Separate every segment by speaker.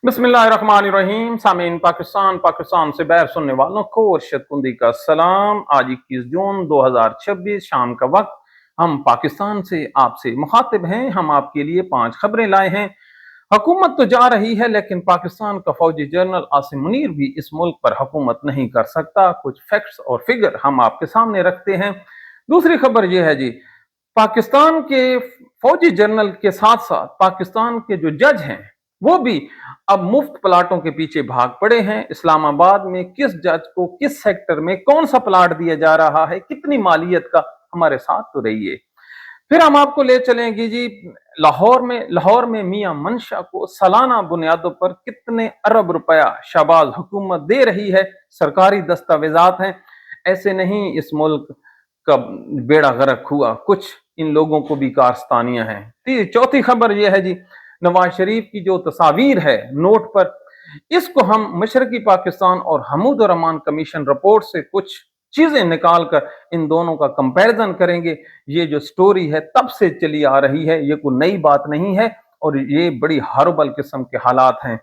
Speaker 1: बिस्मिल्लाहिर्रहमानिर्रहीम। सामीन, पाकिस्तान से बाहर सुनने वालों को अरशद कुंदी का सलाम। आज 21 जून 2026 शाम का वक्त, हम पाकिस्तान से आपसे मुखातिब हैं। हम आपके लिए 5 खबरें लाए हैं। हुकूमत तो जा रही है, लेकिन पाकिस्तान का फौजी जनरल आसिम मुनीर भी इस मुल्क पर हुकूमत नहीं कर सकता। कुछ फैक्ट्स और फिगर हम आपके सामने रखते हैं। दूसरी खबर यह है जी, पाकिस्तान के फौजी जनरल के साथ साथ पाकिस्तान के जो जज हैं वो भी अब मुफ्त प्लाटों के पीछे भाग पड़े हैं। इस्लामाबाद में किस जज को किस सेक्टर में कौन सा प्लाट दिया जा रहा है, कितनी मालियत का, हमारे साथ तो रहिए। फिर हम आपको ले चलेंगे जी लाहौर में मियां मंशा को सालाना बुनियादों पर कितने अरब रुपया शहबाज हुकूमत दे रही है। सरकारी दस्तावेजात हैं। ऐसे नहीं इस मुल्क का बेड़ा गर्क हुआ, कुछ इन लोगों को भी कारस्तानियां हैं। चौथी खबर यह है जी, नवाज शरीफ की जो तस्वीर है नोट पर, इसको हम मशरकी पाकिस्तान और हमूद रहमान कमीशन रिपोर्ट से कुछ चीजें निकाल कर इन दोनों का कंपैरिजन करेंगे। ये जो स्टोरी है तब से चली आ रही है, ये कोई नई बात नहीं है और ये बड़ी हॉरिबल किस्म के हालात हैं।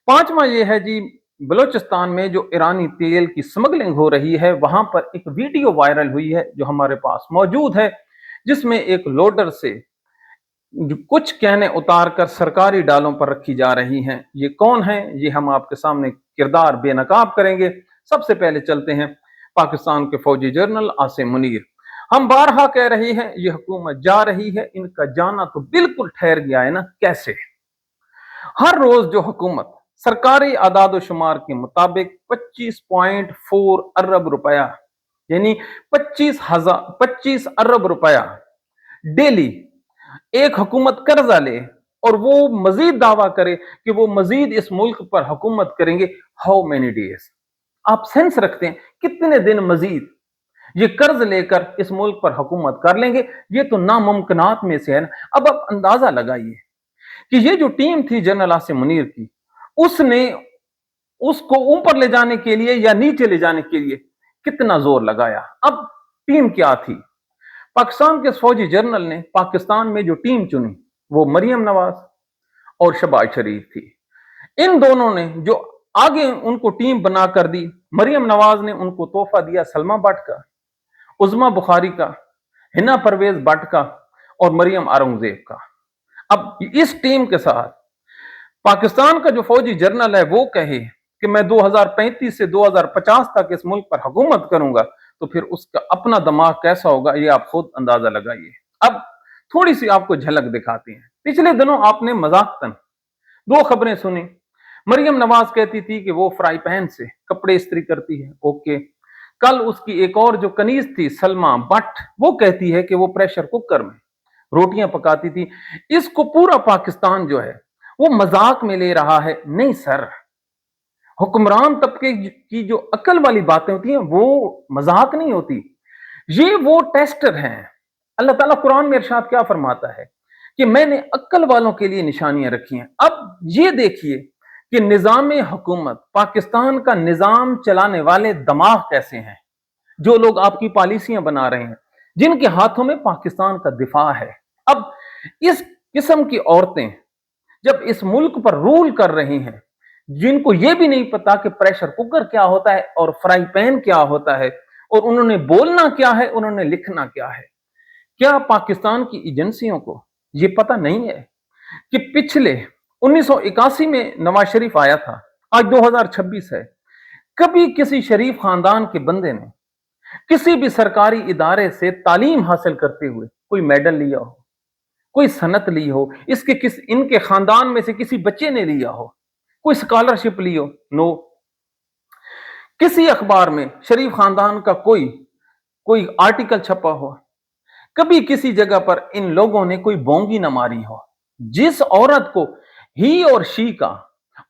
Speaker 1: पांचवा ये है जी, बलूचिस्तान में जो ईरानी तेल की स्मगलिंग हो रही है, वहां पर एक वीडियो वायरल हुई है जो हमारे पास मौजूद है, जिसमें एक लोडर से कुछ कहने उतार कर सरकारी डालों पर रखी जा रही हैं। ये कौन है, ये हम आपके सामने किरदार बेनकाब करेंगे। सबसे पहले चलते हैं पाकिस्तान के फौजी जनरल आसिम मुनीर। हम बारहा कह रहे हैं ये हुकूमत जा रही है, इनका जाना तो बिल्कुल ठहर गया है ना। कैसे? हर रोज जो हुकूमत सरकारी आदाद शुमार के मुताबिक 25.4 अरब रुपया, यानी 25 अरब रुपया डेली एक हुकूमत कर्जा ले और वो मजीद दावा करे कि वो मजीद इस मुल्क पर हुकूमत करेंगे। How many days? आप सेंस रखते हैं कितने दिन मजीद ये कर्ज लेकर इस मुल्क पर हुकूमत कर लेंगे? ये तो नामुमकिनात में से है ना। अब आप अंदाजा लगाइए कि ये जो टीम थी जनरल आसिम मुनीर की, उसने उसको ऊपर ले जाने के लिए या नीचे ले जाने के लिए कितना जोर लगाया। अब टीम क्या थी? पाकिस्तान के फौजी जनरल ने पाकिस्तान में जो टीम चुनी वो मरियम नवाज और शहबाज शरीफ थी। इन दोनों ने जो आगे उनको टीम बना कर दी, मरियम नवाज ने उनको तोहफा दिया सलमा भट्ट का, उज़मा बुखारी का, हिना परवेज भट्ट का और मरियम औरंगजेब का। अब इस टीम के साथ पाकिस्तान का जो फौजी जनरल है वो कहे कि मैं 2035 से 2050 तक इस मुल्क पर हुकूमत करूंगा, तो फिर उसका अपना दिमाग कैसा होगा ये आप खुद अंदाजा लगाइए। अब थोड़ी सी आपको झलक दिखाते हैं। पिछले दिनों आपने मजाकतन 2 खबरें सुनी। मरियम नवाज कहती थी कि वो फ्राई पैन से कपड़े इस्त्री करती है, ओके। कल उसकी एक और जो कनीज थी सलमा भट्ट, वो कहती है कि वो प्रेशर कुकर में रोटियां पकाती थी। इसको पूरा पाकिस्तान जो है वो मजाक में ले रहा है। नहीं सर, हुक्मरान तबके की जो अकल वाली बातें होती हैं वो मजाक नहीं होती, ये वो टेस्टर हैं। अल्लाह ताला कुरान में इरशाद क्या फरमाता है कि मैंने अक्ल वालों के लिए निशानियां रखी हैं। अब ये देखिए कि निजाम हुकूमत, पाकिस्तान का निजाम चलाने वाले दिमाग कैसे हैं, जो लोग आपकी पॉलिसियां बना रहे हैं, जिनके हाथों में पाकिस्तान का दिफा है। अब इस किस्म की औरतें जब इस मुल्क पर रूल कर रही हैं, जिनको यह भी नहीं पता कि प्रेशर कुकर क्या होता है और फ्राई पैन क्या होता है, और उन्होंने बोलना क्या है, उन्होंने लिखना क्या है। क्या पाकिस्तान की एजेंसियों को यह पता नहीं है कि पिछले 1981 में नवाज शरीफ आया था, आज 2026 है, कभी किसी शरीफ खानदान के बंदे ने किसी भी सरकारी इदारे से तालीम हासिल करते हुए कोई मेडल लिया हो, कोई सनत ली हो, इनके खानदान में से किसी बच्चे ने लिया हो, कोई स्कॉलरशिप ली हो? नो। किसी अखबार में शरीफ खानदान का कोई आर्टिकल छपा हो? कभी किसी जगह पर इन लोगों ने कोई बोंगी न मारी हो? जिस औरत को ही और शी का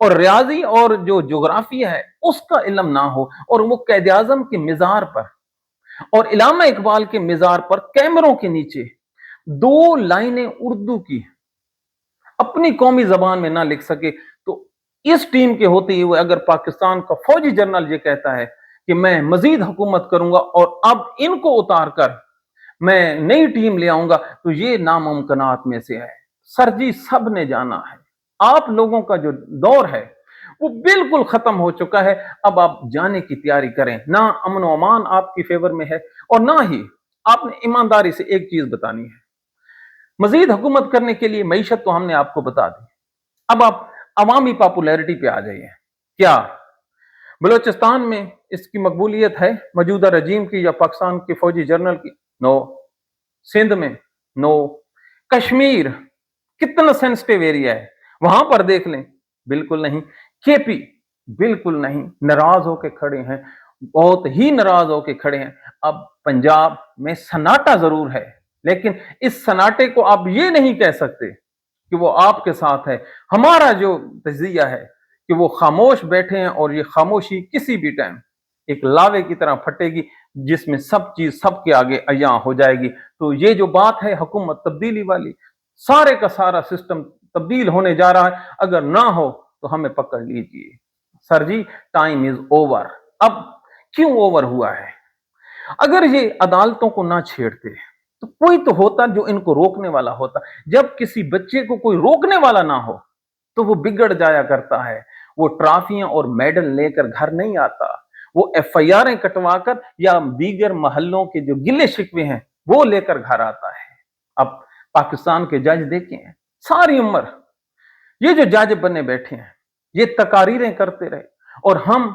Speaker 1: और रियाजी और जो ज्योग्राफिया है उसका इल्म ना हो, और वो कैद आजम के मिजार पर और इलामा इकबाल के मिजार पर कैमरों के नीचे 2 लाइनें उर्दू की अपनी कौमी जबान में ना लिख सके, तो इस टीम के होते हुए अगर पाकिस्तान का फौजी जनरल ये कहता है कि मैं मजीद हुकूमत करूंगा और अब इनको उतार कर मैं नई टीम ले आऊंगा, तो ये नामुमकिनात में से है। सर जी, सब ने जाना है, آپ لوگوں کا جو دور ہے وہ بالکل ختم ہو چکا ہے. اب آپ جانے کی تیاری کریں. نہ امن و امان آپ کی فیور میں ہے اور نہ ہی آپ نے ایمانداری سے ایک چیز بتانی ہے. مزید حکومت کرنے کے لیے معیشت تو ہم نے آپ کو بتا دی. اب آپ عوامی پاپولیرٹی پہ آ جائیے. کیا بلوچستان میں اس کی مقبولیت ہے موجودہ رجیم کی یا پاکستان کے فوجی جنرل کی؟ نو. سندھ میں؟ نو. کشمیر کتنا سینسٹیو ایریا ہے، وہاں پر دیکھ لیں، بالکل نہیں. کے پی بالکل نہیں. ناراض ہو کے کھڑے ہیں، بہت ہی ناراض ہو کے کھڑے ہیں. اب پنجاب میں سناٹا ضرور ہے، لیکن اس سناٹے کو آپ یہ نہیں کہہ سکتے کہ وہ آپ کے ساتھ ہے. ہمارا جو تجزیہ ہے کہ وہ خاموش بیٹھے ہیں اور یہ خاموشی کسی بھی ٹائم ایک لاوے کی طرح پھٹے گی جس میں سب چیز سب کے آگے عیاں ہو جائے گی. تو یہ جو بات ہے حکومت تبدیلی والی، سارے کا سارا سسٹم تبدیل ہونے جا رہا ہے. اگر نہ ہو تو ہمیں پکڑ لیجئے. سر جی ٹائم از اوور. اب کیوں اوور ہوا ہے؟ اگر یہ عدالتوں کو نہ چھیڑتے تو کوئی تو ہوتا جو ان کو روکنے والا ہوتا. جب کسی بچے کو کوئی روکنے والا نہ ہو تو وہ بگڑ جایا کرتا ہے. وہ ٹرافیاں اور میڈل لے کر گھر نہیں آتا، وہ ایف آئی آریں کٹوا کر یا دیگر محلوں کے جو گلے شکوے ہیں وہ لے کر گھر آتا ہے. اب پاکستان کے جج دیکھیں، ساری عمر یہ جو جج بنے بیٹھے ہیں یہ تقاریریں کرتے رہے اور ہم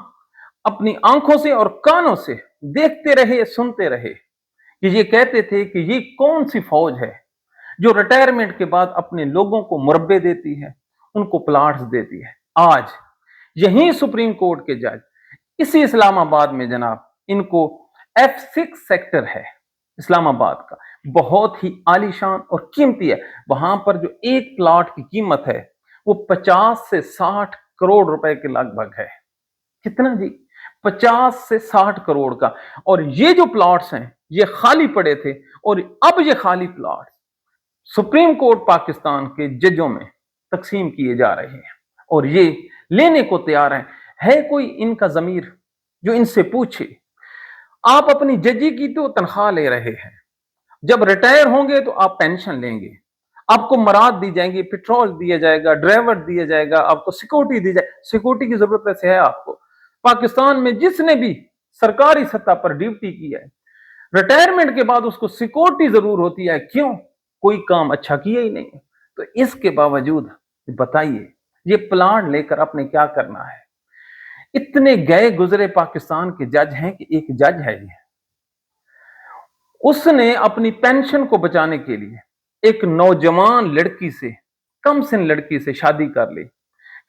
Speaker 1: اپنی آنکھوں سے اور کانوں سے دیکھتے رہے، سنتے رہے کہ یہ کہتے تھے کہ یہ کون سی فوج ہے جو ریٹائرمنٹ کے بعد اپنے لوگوں کو مربے دیتی ہے، ان کو پلاٹس دیتی ہے. آج یہیں سپریم کورٹ کے جج اسی اسلام آباد میں جناب، ان کو F6 سیکٹر ہے اسلام آباد کا، بہت ہی عالی شان اور قیمتی ہے. وہاں پر جو ایک پلاٹ کی قیمت ہے وہ 50 سے 60 کروڑ روپے کے لگ بھگ ہے. کتنا جی؟ 50 سے 60 کروڑ کا. اور یہ جو پلاٹس ہیں یہ خالی پڑے تھے اور اب یہ خالی پلاٹ سپریم کورٹ پاکستان کے ججوں میں تقسیم کیے جا رہے ہیں اور یہ لینے کو تیار ہیں. ہے کوئی ان کا ضمیر جو ان سے پوچھے؟ آپ اپنی ججی کی تو تنخواہ لے رہے ہیں، جب ریٹائر ہوں گے تو آپ پینشن لیں گے، آپ کو مراد دی جائیں گی، پیٹرول دیا جائے گا، ڈرائیور دیا جائے گا، آپ کو سیکورٹی دی جائے. سیکورٹی کی ضرورت ایسے ہے آپ کو؟ پاکستان میں جس نے بھی سرکاری سطح پر ڈیوٹی کی ہے ریٹائرمنٹ کے بعد اس کو سیکورٹی ضرور ہوتی ہے. کیوں؟ کوئی کام اچھا کیا ہی نہیں. تو اس کے باوجود بتائیے یہ پلان لے کر آپ نے کیا کرنا ہے؟ اتنے گئے گزرے پاکستان کے جج ہیں کہ ایک جج ہے یہ، اس نے اپنی پینشن کو بچانے کے لیے ایک نوجوان لڑکی سے، کم سن لڑکی سے شادی کر لی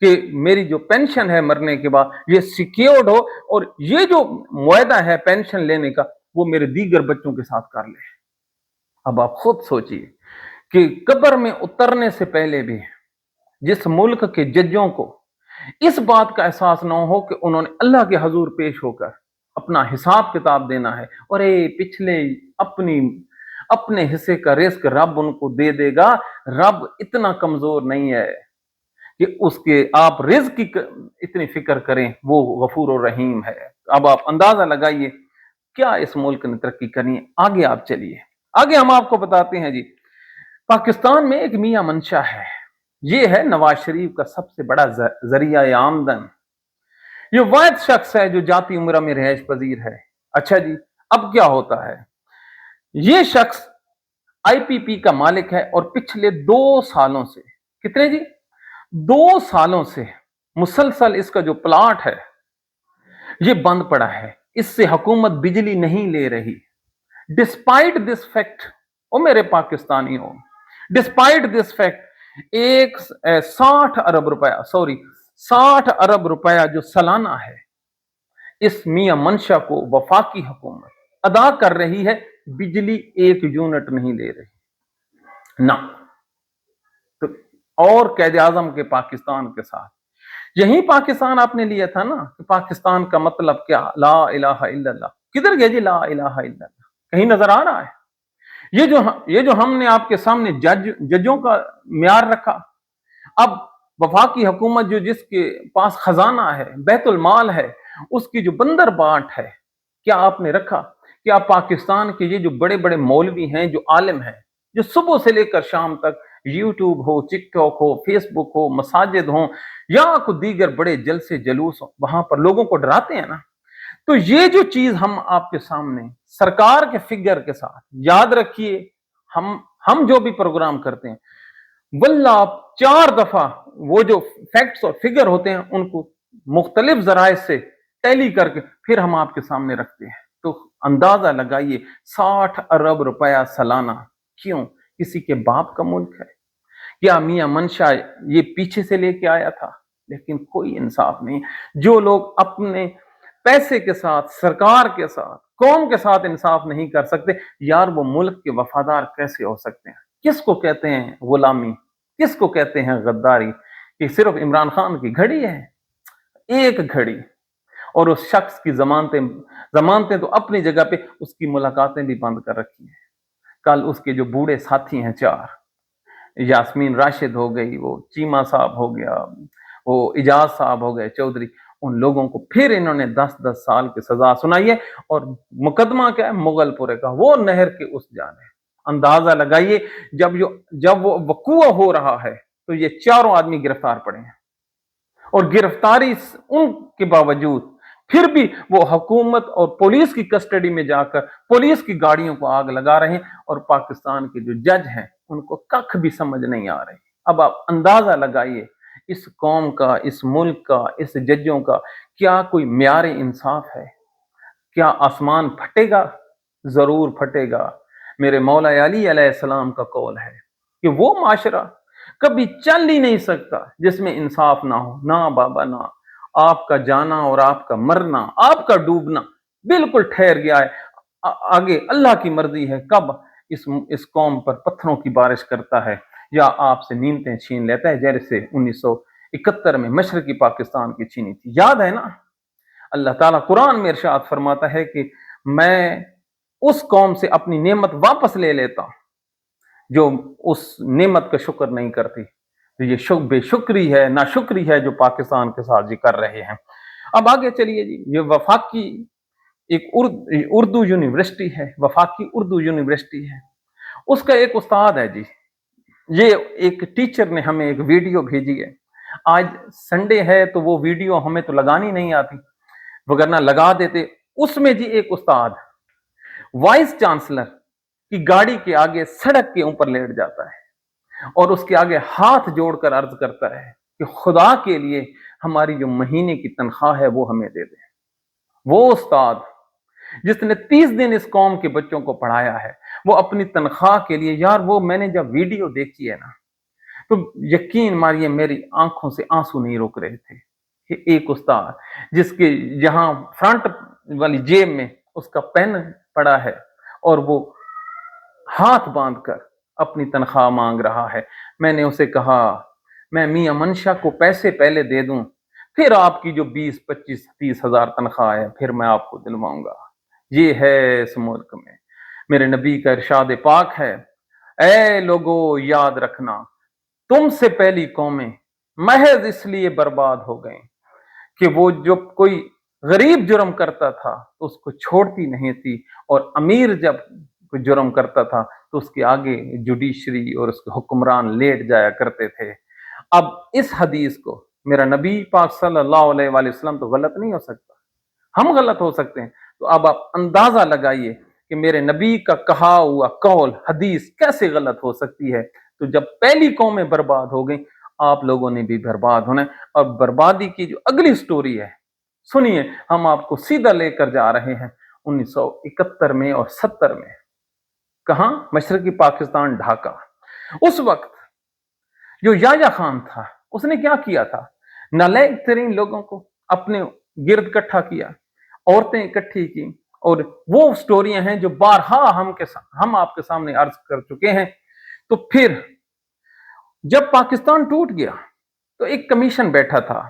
Speaker 1: کہ میری جو پینشن ہے مرنے کے بعد یہ سیکیورڈ ہو اور یہ جو معاہدہ ہے پینشن لینے کا وہ میرے دیگر بچوں کے ساتھ کر لے. اب آپ خود سوچئے کہ قبر میں اترنے سے پہلے بھی جس ملک کے ججوں کو اس بات کا احساس نہ ہو کہ انہوں نے اللہ کے حضور پیش ہو کر اپنا حساب کتاب دینا ہے اور پچھلے اپنے حصے کا رزق رب ان کو دے دے گا. رب اتنا کمزور نہیں ہے کہ اس کے آپ رزق کی اتنی فکر کریں، وہ غفور و رحیم ہے. اب آپ اندازہ لگائیے کیا اس ملک نے ترقی کرنی ہے. آگے آپ چلیے، آگے ہم آپ کو بتاتے ہیں جی پاکستان میں ایک میاں منشا ہے، یہ ہے نواز شریف کا سب سے بڑا ذریعہ آمدن. یہ واحد شخص ہے جو ذاتی عمرہ میں رہائش پذیر ہے. اچھا جی اب کیا ہوتا ہے؟ یہ شخص آئی پی پی کا مالک ہے اور پچھلے 2 سالوں سے، کتنے جی؟ 2 سالوں سے مسلسل اس کا جو پلاٹ ہے یہ بند پڑا ہے. اس سے حکومت بجلی نہیں لے رہی. ڈسپائٹ دس فیکٹ، او میرے پاکستانیوں، ڈسپائٹ دس فیکٹ 60 ارب روپیہ جو سالانہ ہے اس میاں منشا کو وفاقی حکومت ادا کر رہی ہے، بجلی 1 یونٹ نہیں لے رہی نہ. تو اور قائد اعظم کے پاکستان کے ساتھ یہی پاکستان آپ نے لیا تھا نا کہ پاکستان کا مطلب کیا؟ لا الہ الا اللہ. کدھر گیا جی لا الہ الا اللہ؟ کہیں نظر آ رہا ہے؟ یہ جو ہم نے آپ کے سامنے ججوں کا معیار رکھا، اب وفاقی حکومت جو جس کے پاس خزانہ ہے، بیت المال ہے، اس کی جو بندر بانٹ ہے، کیا آپ نے رکھا؟ کیا پاکستان کے یہ جو بڑے بڑے مولوی ہیں، جو عالم ہیں، جو صبح سے لے کر شام تک यूट्यूब हो, टिकटॉक हो, फेसबुक हो, मसाजिद हो या कोई दीगर बड़े जलसे जुलूस हो, वहां पर लोगों को डराते हैं ना। तो ये जो चीज हम आपके सामने सरकार के फिगर के साथ, याद रखिए, हम जो भी प्रोग्राम करते हैं, वल्ला आप 4 दफा वो जो फैक्ट्स और फिगर होते हैं उनको मुख्तलिफ जराए से टैली करके फिर हम आपके सामने रखते हैं। तो अंदाजा लगाइए, 60 अरब रुपया सालाना। क्यों? किसी के बाप का मुल्क है क्या? मियां मंशा ये पीछे से लेके आया था? लेकिन कोई इंसाफ नहीं। जो लोग अपने पैसे के साथ, सरकार के साथ, कौम के साथ इंसाफ नहीं कर सकते, यार वो मुल्क के वफादार कैसे हो सकते हैं? किसको कहते हैं गुलामी? किसको कहते हैं गद्दारी? कि सिर्फ इमरान खान की घड़ी है, एक घड़ी, और उस शख्स की जमानतें जमानतें तो अपनी जगह पे, उसकी मुलाकातें भी बंद कर रखी हैं। कल उसके जो बूढ़े साथी हैं 4, यास्मीन राशिद हो गई, वो चीमा साहब हो गया, वो इजाज साहब हो गए चौधरी, उन लोगों को फिर इन्होंने 10-10 साल की सजा सुनाई है। और मुकदमा क्या है? मुगलपुरे का, वो नहर के उस जाने। अंदाजा लगाइए, जब वो वकूआ हो रहा है तो ये चारों आदमी गिरफ्तार पड़े हैं, और गिरफ्तारी उनके बावजूद फिर भी वो हुकूमत और पुलिस की कस्टडी में जाकर पुलिस की गाड़ियों को आग लगा रहे हैं, और पाकिस्तान के जो जज हैं उनको कख भी समझ नहीं आ रही। अब आप अंदाजा लगाइए, इस कौम का, इस मुल्क का, इस जजों का क्या कोई म्यारे इंसाफ है? क्या आसमान फटेगा? जरूर फटेगा। मेरे मौला अली अलैहिस्सलाम का कौल है कि वो माशरा कभी चल ही नहीं सकता जिसमें इंसाफ ना हो। ना बाबा ना, आपका जाना और आपका मरना, आपका डूबना बिल्कुल ठहर गया है। आगे अल्लाह की मर्जी है कब इस कौम पर पत्थरों की बारिश करता है या आपसे नीमतें छीन लेता है, जैसे 1971 में मशरकी पाकिस्तान की छीनी थी। याद है ना? अल्लाह ताला कुरान में इरशाद फरमाता है कि मैं उस कौम से अपनी नेमत वापस ले लेता हूं जो उस नेमत का शुक्र नहीं करती। तो ये बेशुक्री है, नाशुक्री है जो पाकिस्तान के साथ जी कर रहे हैं। अब आगे चलिए जी, ये वफाकी एक उर्दू यूनिवर्सिटी है, वफाकी उर्दू यूनिवर्सिटी है, उसका एक उस्ताद है जी। ये एक टीचर ने हमें एक वीडियो भेजी है। आज संडे है तो वो वीडियो हमें तो लगानी नहीं आती, वगरना लगा देते। उसमें जी एक उस्ताद वाइस चांसलर की गाड़ी के आगे सड़क के ऊपर लेट जाता है और उसके आगे हाथ जोड़कर अर्ज करता है कि खुदा के लिए हमारी जो महीने की तनख्वाह है वो हमें दे दे। वो उस्ताद जिसने 30 दिन इस कौम के बच्चों को पढ़ाया है, वो अपनी तनख्वाह के लिए, यार वो मैंने जब वीडियो देखी है ना, तो यकीन मानिए मेरी आंखों से आंसू नहीं रुक रहे थे कि एक उस्ताद जिसके यहां फ्रंट वाली जेब में उसका पेन पड़ा है और वो हाथ बांधकर अपनी तनख्वाह मांग रहा है। मैंने उसे कहा, मैं मियां मंशा को पैसे पहले दे दूं, फिर आपकी जो 20, 25, 30 हजार तनख्वाह है फिर मैं आपको दिलवाऊंगा। ये है इस मुल्क में। मेरे नबी का इरशाद पाक है, ऐ लोगो याद रखना, तुमसे पहली कौमें महज इसलिए बर्बाद हो गई कि वो जो कोई गरीब जुर्म करता था तो उसको छोड़ती नहीं थी, और अमीर जब कोई जुर्म करता था तो उसके आगे जुडिशरी और उसके हुक्मरान लेट जाया करते थे। अब इस हदीस को मेरा नबी पाक सल्लल्लाहु अलैहि वसल्लम तो गलत नहीं हो सकता, हम गलत हो सकते हैं। तो अब आप अंदाजा लगाइए कि मेरे नबी का कहा हुआ कौल हदीस कैसे गलत हो सकती है। तो जब पहली कौमें बर्बाद हो गई, आप लोगों ने भी बर्बाद होना है। और बर्बादी की जो अगली स्टोरी है सुनिए, हम आपको सीधा लेकर जा रहे हैं 1971 में और 70 में। कहां? मशरकी पाकिस्तान, ढाका। उस वक्त जो याया खान था उसने क्या किया था? नालायक तरीन लोगों को अपने गिर्द इकट्ठा किया, औरतें इकट्ठी की, और वो स्टोरियां हैं जो बारहा हम आपके सामने अर्ज कर चुके हैं। तो फिर जब पाकिस्तान टूट गया तो एक कमीशन बैठा था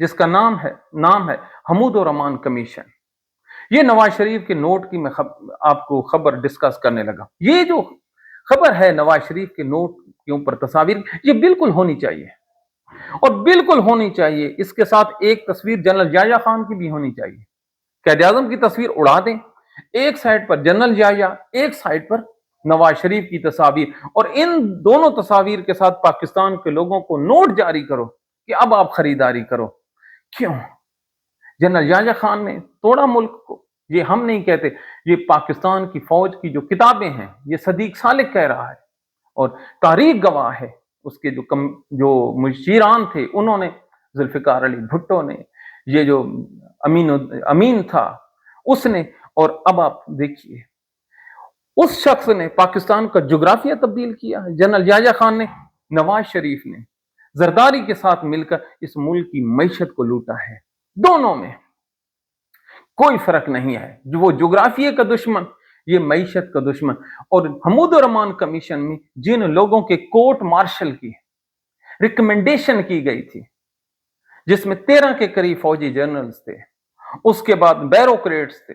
Speaker 1: जिसका नाम है हमूद और अमान कमीशन। ये नवाज शरीफ के नोट की मैं आपको खबर डिस्कस करने लगा। ये जो खबर है नवाज शरीफ के नोट के ऊपर तस्वीर, ये बिल्कुल होनी चाहिए और बिल्कुल होनी चाहिए। इसके साथ एक तस्वीर जनरल याया खान की भी होनी चाहिए। कैद आजम की तस्वीर उड़ा दें, एक साइड पर जनरल याया, एक साइड पर नवाज शरीफ की तस्वीर, और इन दोनों तस्वीर के साथ पाकिस्तान के लोगों को नोट जारी करो कि अब आप खरीदारी करो। क्यों? जनरल याह्या खान ने तोड़ा मुल्क को। ये हम नहीं कहते, ये पाकिस्तान की फौज की जो किताबें हैं, ये सदीक सालिक कह रहा है और तारीख गवाह है। उसके जो मुशीरान थे, उन्होंने, जुल्फिकार अली भुट्टो ने, ये जो अमीन था उसने, और अब आप देखिए उस शख्स ने पाकिस्तान का जोग्राफिया तब्दील किया। जनरल याह्या खान ने, नवाज शरीफ ने जरदारी के साथ मिलकर इस मुल्क की मईशत को लूटा है। दोनों में कोई फर्क नहीं है। जो वो जोग्राफिया का दुश्मन, ये मईशत का दुश्मन। और महमूद रहमान कमीशन में जिन लोगों के कोर्ट मार्शल की रिकमेंडेशन की गई थी, जिसमें 13 के करीब फौजी जनरल्स थे, उसके बाद बैरोक्रेट्स थे,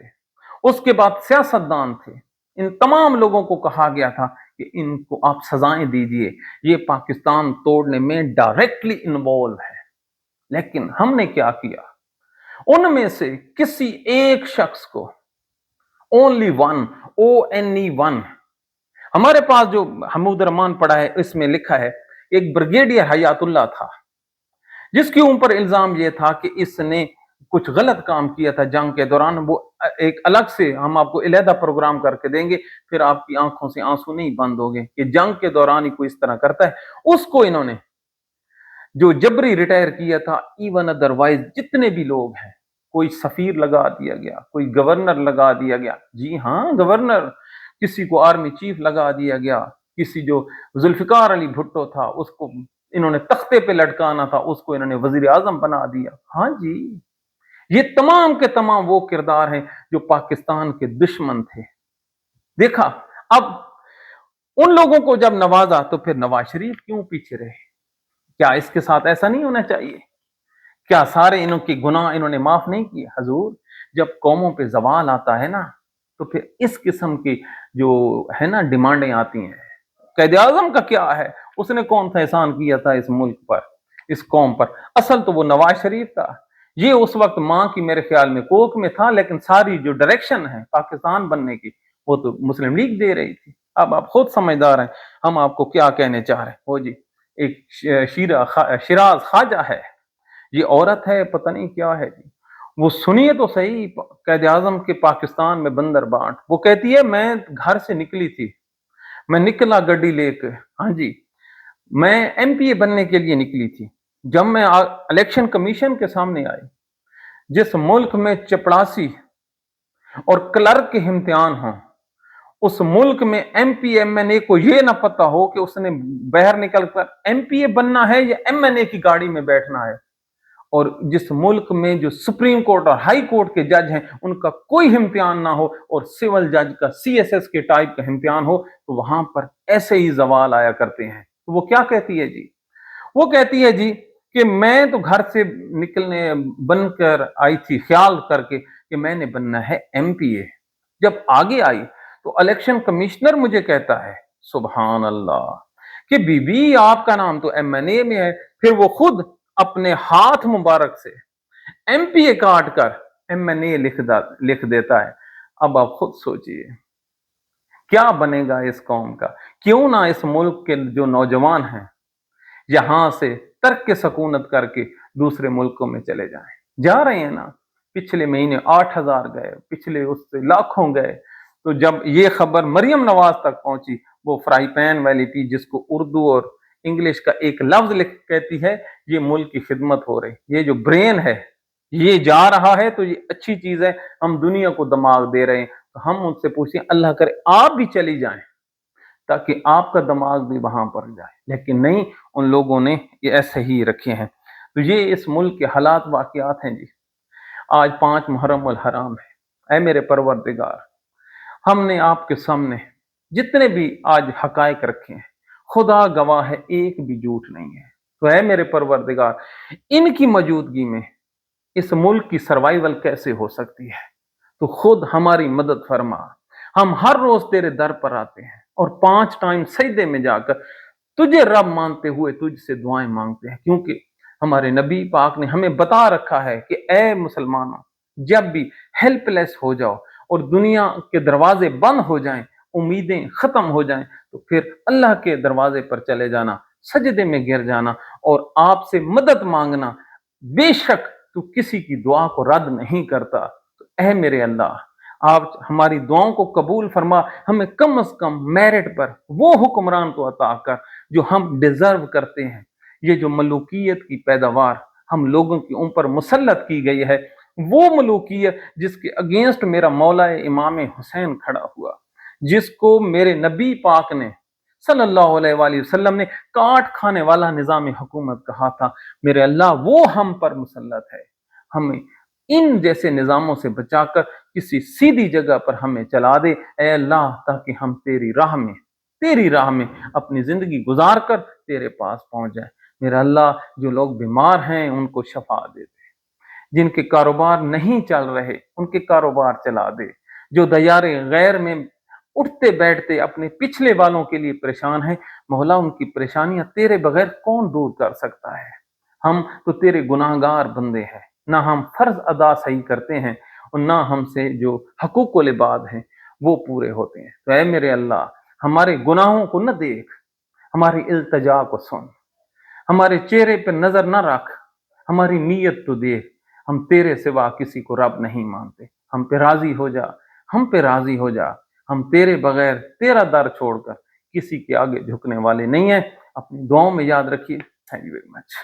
Speaker 1: उसके बाद सियासतदान थे, इन तमाम लोगों को कहा गया था कि इनको आप सजाएं दीजिए, ये पाकिस्तान तोड़ने में डायरेक्टली इन्वॉल्व है। लेकिन हमने क्या किया? उनमें से किसी एक शख्स को, ओनली वन, ONE1, हमारे पास जो महमूद रहमान पड़ा है, इसमें लिखा है एक ब्रिगेडियर हयातुल्लाह था, जिसके ऊपर इल्जाम यह था कि इसने कुछ गलत काम किया था जंग के दौरान। वो एक अलग से हम आपको अलहदा प्रोग्राम करके देंगे, फिर आपकी आंखों से आंसू नहीं बंद होंगे कि जंग के दौरान ही कोई इस तरह करता है। उसको इन्होंने जो जबरी रिटायर किया था, इवन अदरवाइज जितने भी लोग हैं, कोई सफीर लगा दिया गया, कोई गवर्नर लगा दिया गया, जी हाँ गवर्नर, किसी को आर्मी चीफ लगा दिया गया, किसी जो जुल्फिकार अली भुट्टो था उसको इन्होंने तख्ते पे लटकाना था, उसको इन्होंने वजीर आजम बना दिया। हाँ जी, ये तमाम के तमाम वो किरदार हैं जो पाकिस्तान के दुश्मन थे। देखा, अब उन लोगों को जब नवाजा तो फिर नवाज शरीफ क्यों पीछे रहे? क्या इसके साथ ऐसा नहीं होना चाहिए? क्या सारे इनके गुनाह इन्होंने माफ नहीं किए? हजूर, जब कौमों पे जवाल आता है ना, तो फिर इस किस्म की जो है ना डिमांडें आती हैं। कैद आजम का क्या है? उसने कौन सा एहसान किया था इस मुल्क पर, इस कौम पर? असल तो वो नवाज शरीफ था। ये उस वक्त मां की मेरे ख्याल में कोख में था, लेकिन सारी जो डायरेक्शन है पाकिस्तान बनने की, वो तो मुस्लिम लीग दे रही थी। अब आप खुद समझदार हैं हम आपको क्या कहने चाह रहे हैं। वो जी एक शिराज ख्वाजा है, ये औरत है, पता नहीं क्या है जी, वो सुनिए तो सही, कैद आजम के पाकिस्तान में बंदर बांट। वो कहती है मैं घर से निकली थी, मैं निकला गड्डी लेकर, हाँ जी, मैं MPA बनने के लिए निकली थी। जब मैं इलेक्शन कमीशन के सामने आई, जिस मुल्क में चपड़ासी और क्लर्क के इम्तिहान हों, उस मुल्क में MPA MNA को ये ना पता हो कि उसने बाहर निकलकर MPA बनना है या MNA की गाड़ी में बैठना है, और जिस मुल्क में जो सुप्रीम कोर्ट और हाई कोर्ट के जज हैं उनका कोई इम्तिहान ना हो, और सिविल जज का CSS के टाइप का इम्तिहान हो, तो वहां पर ऐसे ही सवाल आया करते हैं। तो वो क्या कहती है जी? वो कहती है जी कि मैं तो घर से निकलने बनकर आई थी ख्याल करके कि मैंने बनना है MPA। जब आगे आई तो इलेक्शन कमिश्नर मुझे कहता है, सुभान अल्लाह, कि बीबी आपका नाम तो MNA में है। फिर वो खुद अपने हाथ मुबारक से MPA काट कर MNA लिख देता है। अब आप खुद सोचिए क्या बनेगा इस कौम का? क्यों ना इस मुल्क के जो नौजवान हैं यहां से तर्क के सकूनत करके दूसरे मुल्कों में चले जाएं। जा रहे हैं ना, पिछले महीने 8,000 गए, पिछले उससे लाखों गए। तो जब ये खबर मरियम नवाज तक पहुंची, वो फ्राई पैन वाली थी जिसको उर्दू और इंग्लिश का एक लफ्ज लिख कहती है, ये मुल्क की खिदमत हो रही, ये जो ब्रेन है ये जा रहा है, तो ये अच्छी चीज है, हम दुनिया को दिमाग दे रहे हैं। तो हम उनसे पूछें, अल्लाह करे आप भी चली जाएं ताकि आपका दिमाग भी वहां पर जाए। लेकिन नहीं, उन लोगों ने ये ऐसे ही रखे हैं। तो ये इस मुल्क के हालात वाकयात हैं जी। आज 5 मुहर्रम उल हराम है। ऐ मेरे परवरदिगार, हमने आपके सामने जितने भी आज हकायक रखे हैं, खुदा गवाह है एक भी झूठ नहीं है। तो ऐ मेरे परवरदिगार, इनकी मौजूदगी में इस मुल्क की सर्वाइवल कैसे हो सकती है? तो खुद हमारी मदद फरमा। हम हर रोज तेरे दर पर आते हैं और 5 टाइम सजदे में जाकर तुझे रब मानते हुए तुझसे दुआएं मांगते हैं, क्योंकि हमारे नबी पाक ने हमें बता रखा है कि ऐ मुसलमानों, जब भी हेल्पलेस हो जाओ और दुनिया के दरवाजे बंद हो जाएं, उम्मीदें खत्म हो जाएं तो फिर अल्लाह के दरवाजे पर चले जाना, सजदे में गिर जाना और आपसे मदद मांगना। बेशक तू किसी की दुआ को रद्द नहीं करता। तो ऐ मेरे अल्लाह, आप हमारी दुआओं को कबूल फरमा, हमें कम से कम मेरिट पर वो हुक्मरान तो अता कर जो हम डिजर्व करते हैं। ये जो मलूकियत की पैदावार हम लोगों के ऊपर मुसल्लत की गई है, वो मलूकियत जिसके अगेंस्ट मेरा मौला इमाम हुसैन खड़ा हुआ, जिसको मेरे नबी पाक ने सल्लल्लाहु अलैहि वसल्लम ने काट खाने वाला निजाम हुकूमत कहा था, मेरे अल्लाह वो हम पर मुसल्लत है। हमें इन जैसे निजामों से बचाकर किसी सीधी जगह पर हमें चला दे ऐ अल्लाह, ताकि हम तेरी राह में अपनी जिंदगी गुजार कर तेरे पास पहुंच जाए। मेरा अल्लाह, जो लोग बीमार हैं उनको शफा दे दे, जिनके कारोबार नहीं चल रहे उनके कारोबार चला दे, जो दयारे गैर में उठते बैठते अपने पिछले वालों के लिए परेशान है, मौला उनकी परेशानियां तेरे बगैर कौन दूर कर सकता है। हम तो तेरे गुनाहगार बंदे हैं, ना हम फर्ज अदा सही करते हैं और ना हमसे जो हकूकुल इबाद हैं वो पूरे होते हैं। तो ऐ मेरे अल्लाह, हमारे गुनाहों को न देख, हमारी इल्तजा को सुन, हमारे चेहरे पर नजर न रख, हमारी नीयत तो देख। हम तेरे सिवा किसी को रब नहीं मानते, हम पे राजी हो जा, हम पे राजी हो जा। हम तेरे बगैर तेरा दर छोड़कर किसी के आगे झुकने वाले नहीं है। अपनी दुआओं में याद रखिए। Thank you very much.